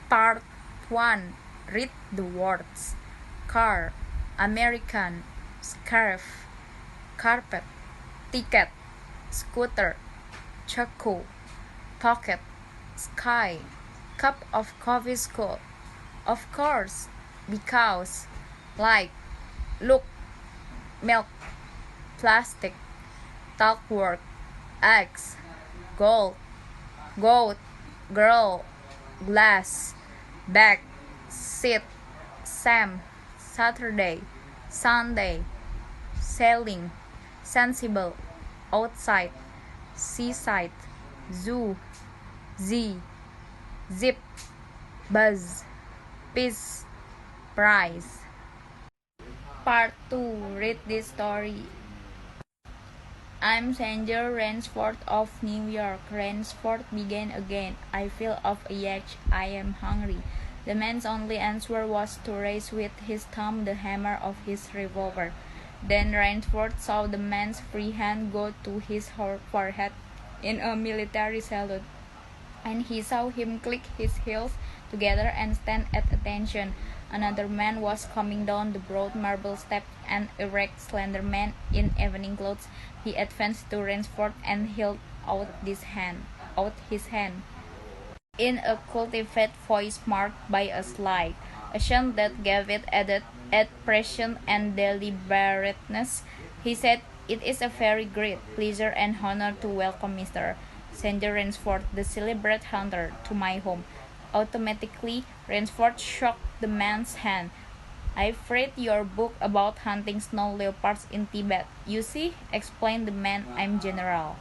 Part 1. Read the words. Car, American, scarf, carpet, ticket, scooter, chaco, pocket, sky, cup of coffee school. Of course, because, like, look, milk, plastic, talk work, eggs, gold, goat, girl, glass, bag, seat, Sam, Saturday, Sunday, sailing, sensible, outside, seaside, zoo, Z, zip, buzz, peace, prize. Part 2. Read this story. I'm Sanger Ransford of New York. Ransford began again. I feel of a yacht. I am hungry. The man's only answer was to raise with his thumb the hammer of his revolver. Then Ransford saw the man's free hand go to his forehead in a military salute, and he saw him click his heels together and stand at attention. Another man was coming down the broad marble steps, an erect, slender man in evening clothes. He advanced to Ransford and held out his hand. In a cultivated voice marked by a slight accent that gave it added expression and deliberateness, he said, "It is a very great pleasure and honor to welcome Mr. Sanger Ransford, the celebrated hunter, to my home." Automatically, Ransford shook the man's hand. "I've read your book about hunting snow leopards in Tibet. You see," explained the man, "I'm General."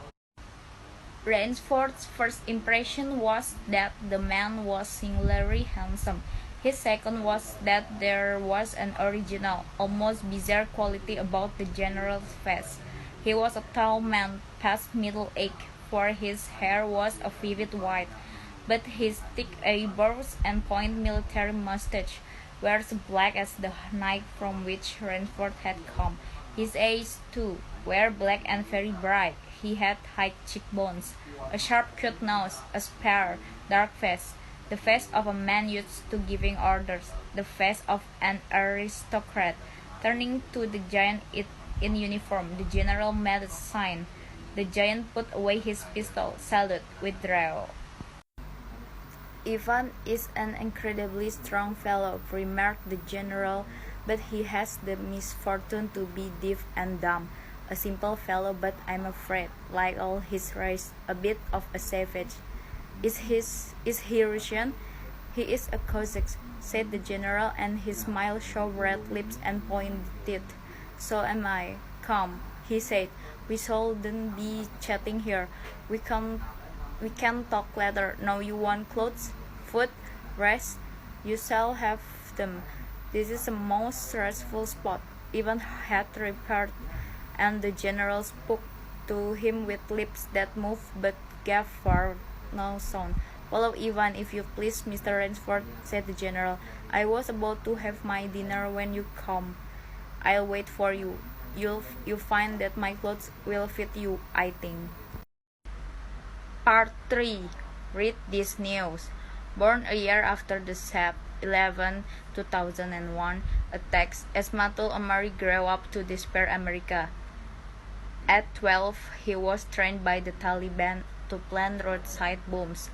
Ransford's first impression was that the man was singularly handsome. His second was that there was an original, almost bizarre quality about the general's face. He was a tall man, past middle age, for his hair was a vivid white, but his thick eyebrows and pointed military mustache were as black as the night from which Ransford had come. His eyes, too, were black and very bright. He had high cheekbones, a sharp cut nose, a spare, dark face, the face of a man used to giving orders, the face of an aristocrat. Turning to the giant in uniform, the general made a sign. The giant put away his pistol, saluted, withdrew. "Ivan is an incredibly strong fellow," remarked the general, "but he has the misfortune to be deaf and dumb. A simple fellow, but I'm afraid, like all his race, a bit of a savage." Is he Russian?" "He is a Cossack," said the general, and his smile showed red lips and pointed teeth. "So am I. Come," he said, "we shouldn't be chatting here. We can talk later. Now you want clothes, food, rest? You shall have them. This is a most restful spot." Ivan had repaired, and the general spoke to him with lips that moved but gave forth no sound. "Follow Ivan, if you please, Mr. Ransford," said the general. "I was about to have my dinner when you come. I'll wait for you. You'll find that my clothes will fit you, I think." Part 3. Read this news. Born a year after the Sep. 11, 2001 attacks, Esmatul Omari grew up to despair America. At 12, he was trained by the Taliban to plant roadside bombs.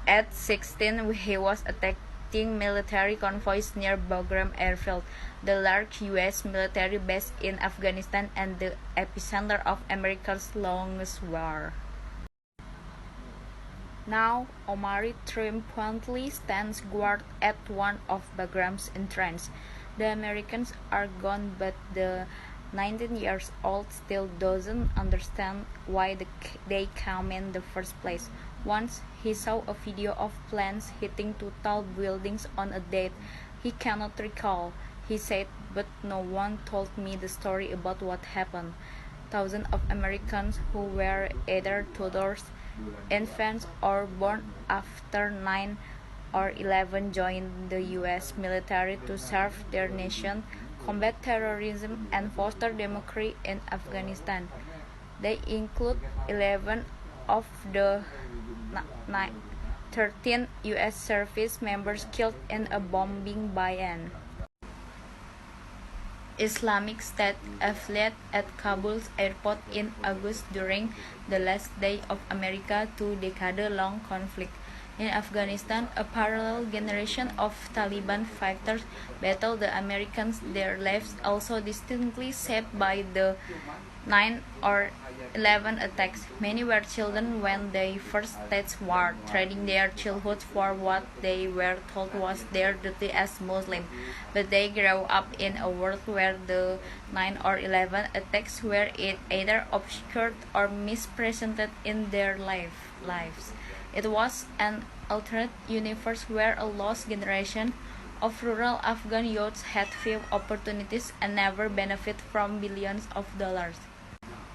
At 16, he was attacking military convoys near Bagram Airfield, the large U.S. military base in Afghanistan and the epicenter of America's longest war. Now, Omari triumphantly stands guard at one of Bagram's entrances. The Americans are gone, but the 19-year-old still doesn't understand why they came in the first place. Once, he saw a video of planes hitting two tall buildings on a date he cannot recall. He said, "But no one told me the story about what happened." Thousands of Americans who were either toddlers, infants, or born after 9 or 11 joined the U.S. military to serve their nation, combat terrorism, and foster democracy in Afghanistan. They include 11 of the 13 U.S. service members killed in a bombing by an Islamic State affiliate at Kabul's airport in August during the last day of America's two-decade-long conflict. In Afghanistan, a parallel generation of Taliban fighters battled the Americans, their lives also distinctly shaped by the 9 or 11 attacks. Many were children when they first staged war, trading their childhood for what they were told was their duty as Muslims. But they grew up in a world where the 9 or 11 attacks were either obscured or misrepresented in their lives. It was an alternate universe where a lost generation of rural Afghan youths had few opportunities and never benefited from billions of dollars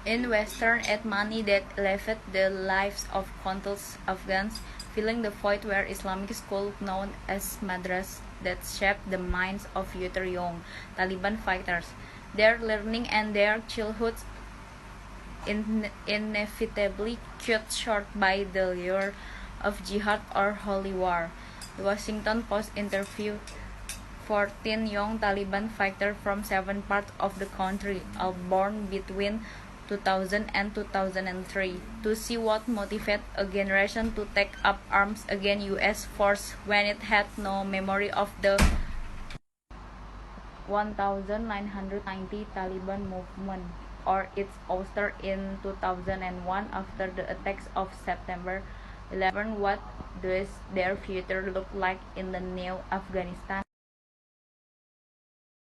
in Western aid money that elevate the lives of countless Afghans, filling the void where Islamic schools known as madras that shaped the minds of future young Taliban fighters. Their learning and their childhoods inevitably cut short by the lure of jihad or holy war. The Washington Post interviewed 14 young Taliban fighters from 7 parts of the country, all born between 2000 and 2003, to see what motivated a generation to take up arms against U.S. forces when it had no memory of the 1990 Taliban movement or its ouster in 2001 after the attacks of September 11. What does their future look like in the new Afghanistan?